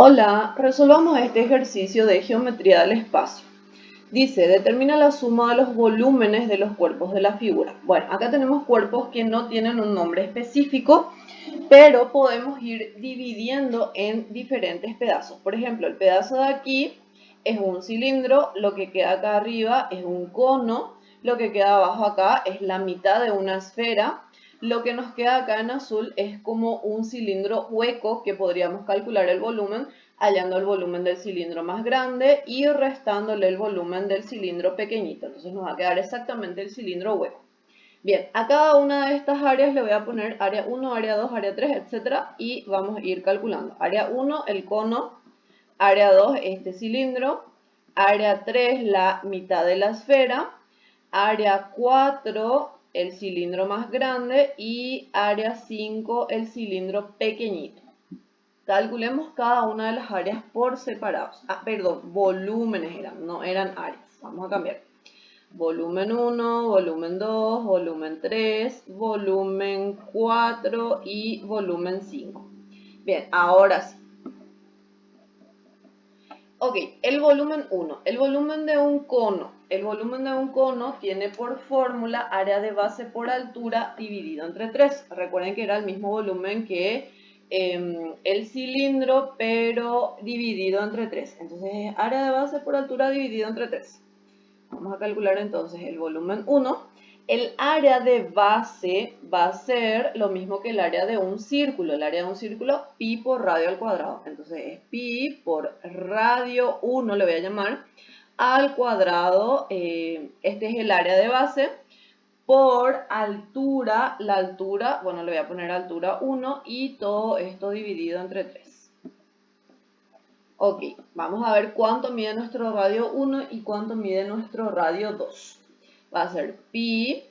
Hola, resolvamos este ejercicio de geometría del espacio. Dice, determina la suma de los volúmenes de los cuerpos de la figura. Bueno, acá tenemos cuerpos que no tienen un nombre específico, pero podemos ir dividiendo en diferentes pedazos. Por ejemplo, el pedazo de aquí es un cilindro, lo que queda acá arriba es un cono, lo que queda abajo acá es la mitad de una esfera. Lo que nos queda acá en azul es como un cilindro hueco que podríamos calcular el volumen hallando el volumen del cilindro más grande y restándole el volumen del cilindro pequeñito. Entonces nos va a quedar exactamente el cilindro hueco. Bien, a cada una de estas áreas le voy a poner área 1, área 2, área 3, etc. Y vamos a ir calculando. Área 1, el cono. Área 2, este cilindro. Área 3, la mitad de la esfera. Área 4, el cilindro más grande. Y área 5, el cilindro pequeñito. Calculemos cada una de las áreas por separados. Perdón, volúmenes eran, no eran áreas. Vamos a cambiar. Volumen 1, volumen 2, volumen 3, volumen 4 y volumen 5. Bien, ahora sí. Ok, el volumen 1. El volumen de un cono. El volumen de un cono tiene por fórmula área de base por altura dividido entre 3. Recuerden que era el mismo volumen que el cilindro, pero dividido entre 3. Entonces es área de base por altura dividido entre 3. Vamos a calcular entonces el volumen 1. El área de base va a ser lo mismo que el área de un círculo. El área de un círculo, pi por radio al cuadrado. Entonces es pi por radio 1, le voy a llamar, al cuadrado. Este es el área de base. Por altura, la altura, bueno, le voy a poner altura 1 y todo esto dividido entre 3. Ok, vamos a ver cuánto mide nuestro radio 1 y cuánto mide nuestro radio 2. Va a ser pi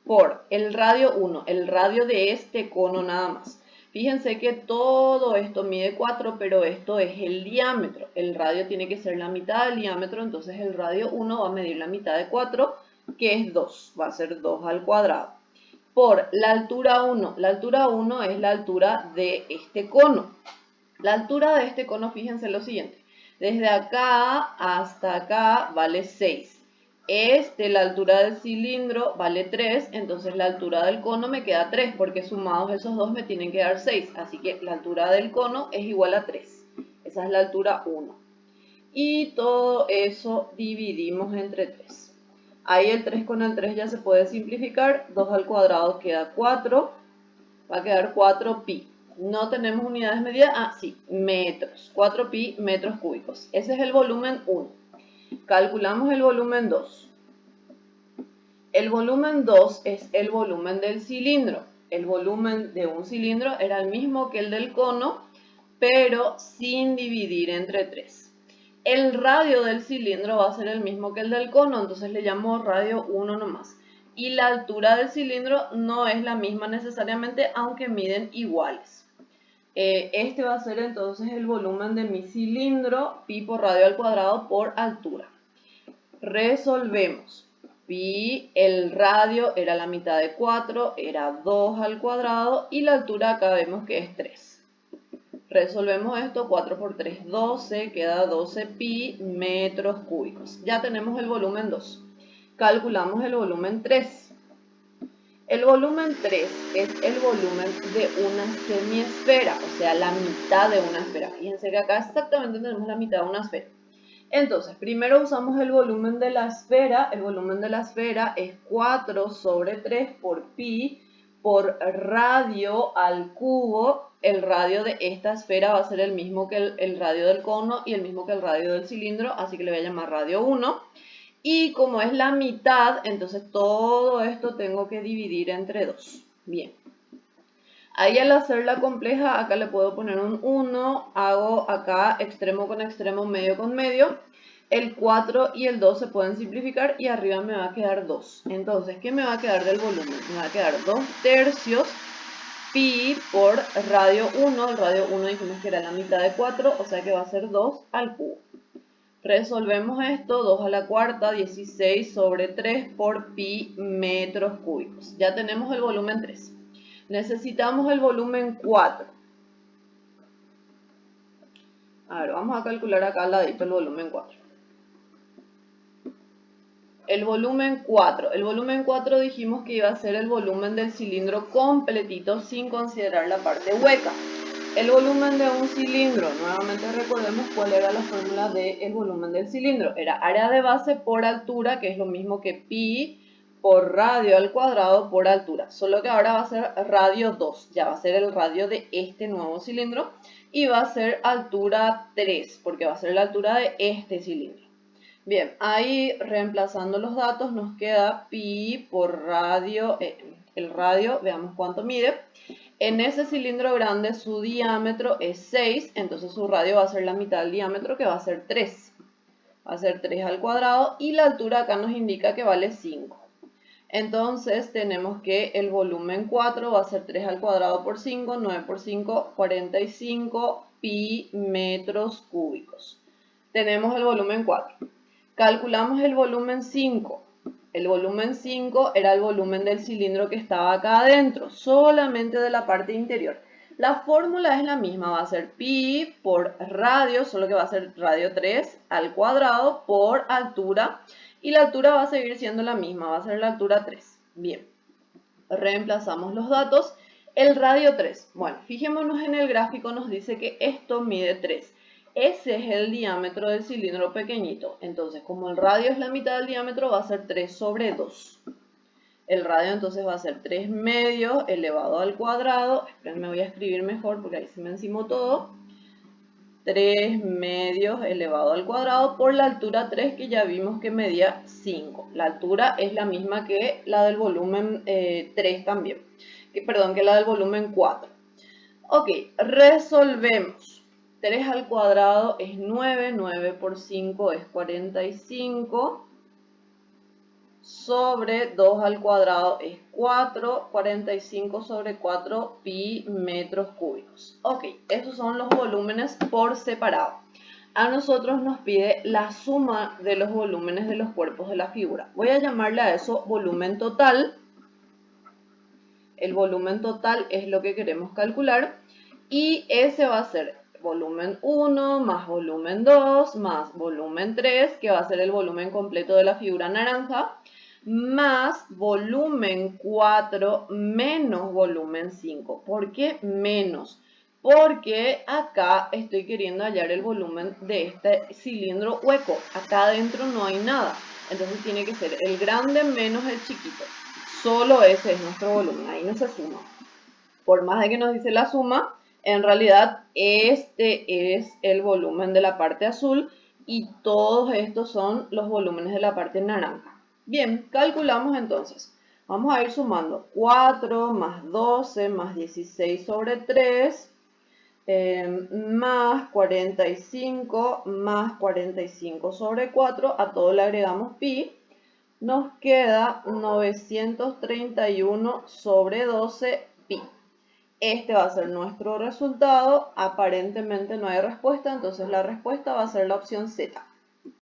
por el radio 1, el radio de este cono nada más. Fíjense que todo esto mide 4, pero esto es el diámetro. El radio tiene que ser la mitad del diámetro, entonces el radio 1 va a medir la mitad de 4, que es 2. Va a ser 2 al cuadrado. Por la altura 1. La altura 1 es la altura de este cono. La altura de este cono, fíjense lo siguiente. Desde acá hasta acá vale 6. La altura del cilindro vale 3, entonces la altura del cono me queda 3, porque sumados esos dos me tienen que dar 6. Así que la altura del cono es igual a 3. Esa es la altura 1. Y todo eso dividimos entre 3. Ahí el 3 con el 3 ya se puede simplificar. 2 al cuadrado queda 4. Va a quedar 4pi. No tenemos unidades medidas. Sí, metros. 4pi metros cúbicos. Ese es el volumen 1. Calculamos el volumen 2. El volumen 2 es el volumen del cilindro. El volumen de un cilindro era el mismo que el del cono, pero sin dividir entre 3. El radio del cilindro va a ser el mismo que el del cono, entonces le llamo radio 1 nomás. Y la altura del cilindro no es la misma necesariamente, aunque miden iguales. Este va a ser entonces el volumen de mi cilindro, pi por radio al cuadrado por altura. Resolvemos. Pi, el radio era la mitad de 4, era 2 al cuadrado y la altura acá vemos que es 3. Resolvemos esto, 4 por 3, 12, queda 12 pi metros cúbicos. Ya tenemos el volumen 2. Calculamos el volumen 3. El volumen 3 es el volumen de una semiesfera, o sea, la mitad de una esfera. Fíjense que acá exactamente tenemos la mitad de una esfera. Entonces, primero usamos el volumen de la esfera. El volumen de la esfera es 4 sobre 3 por pi por radio al cubo. El radio de esta esfera va a ser el mismo que el radio del cono y el mismo que el radio del cilindro, así que le voy a llamar radio 1. Y como es la mitad, entonces todo esto tengo que dividir entre 2. Bien. Ahí al hacerla compleja, acá le puedo poner un 1, hago acá extremo con extremo, medio con medio. El 4 y el 2 se pueden simplificar y arriba me va a quedar 2. Entonces, ¿qué me va a quedar del volumen? Me va a quedar 2 tercios pi por radio 1. El radio 1 dijimos que era la mitad de 4, o sea que va a ser 2 al cubo. Resolvemos esto, 2 a la cuarta, 16 sobre 3 por pi metros cúbicos. Ya tenemos el volumen 3. Necesitamos el volumen 4. A ver, vamos a calcular acá al ladito el volumen 4. El volumen 4 dijimos que iba a ser el volumen del cilindro completito sin considerar la parte hueca. El volumen de un cilindro, nuevamente recordemos cuál era la fórmula del volumen del cilindro. Era área de base por altura, que es lo mismo que pi por radio al cuadrado por altura. Solo que ahora va a ser radio 2, ya va a ser el radio de este nuevo cilindro. Y va a ser altura 3, porque va a ser la altura de este cilindro. Bien, ahí reemplazando los datos nos queda pi por radio, el radio, veamos cuánto mide. En ese cilindro grande su diámetro es 6, entonces su radio va a ser la mitad del diámetro, que va a ser 3. Va a ser 3 al cuadrado y la altura acá nos indica que vale 5. Entonces tenemos que el volumen 4 va a ser 3 al cuadrado por 5, 9 por 5, 45 pi metros cúbicos. Tenemos el volumen 4. Calculamos el volumen 5. El volumen 5 era el volumen del cilindro que estaba acá adentro, solamente de la parte interior. La fórmula es la misma, va a ser pi por radio, solo que va a ser radio 3 al cuadrado por altura. Y la altura va a seguir siendo la misma, va a ser la altura 3. Bien, reemplazamos los datos. El radio 3, bueno, fijémonos en el gráfico, nos dice que esto mide 3. Ese es el diámetro del cilindro pequeñito. Entonces, como el radio es la mitad del diámetro, va a ser 3 sobre 2. El radio entonces va a ser 3 medios elevado al cuadrado. Esperen, me voy a escribir mejor porque ahí se me encimó todo. 3 medios elevado al cuadrado por la altura 3, que ya vimos que medía 5. La altura es la misma que la del volumen 3 también. Perdón, que la del volumen 4. Ok, resolvemos. 3 al cuadrado es 9, 9 por 5 es 45, sobre 2 al cuadrado es 4, 45 sobre 4 pi metros cúbicos. Ok, estos son los volúmenes por separado. A nosotros nos pide la suma de los volúmenes de los cuerpos de la figura. Voy a llamarle a eso volumen total. El volumen total es lo que queremos calcular. Y ese va a ser volumen 1 más volumen 2 más volumen 3, que va a ser el volumen completo de la figura naranja, más volumen 4 menos volumen 5. ¿Por qué menos? Porque acá estoy queriendo hallar el volumen de este cilindro hueco. Acá adentro no hay nada. Entonces tiene que ser el grande menos el chiquito. Solo ese es nuestro volumen. Ahí no se suma. Por más de que nos dice la suma, en realidad este es el volumen de la parte azul y todos estos son los volúmenes de la parte naranja. Bien, calculamos entonces. Vamos a ir sumando 4 más 12 más 16 sobre 3 más 45 más 45 sobre 4. A todo le agregamos pi. Nos queda 931 sobre 12 pi. Este va a ser nuestro resultado. Aparentemente no hay respuesta, entonces la respuesta va a ser la opción Z.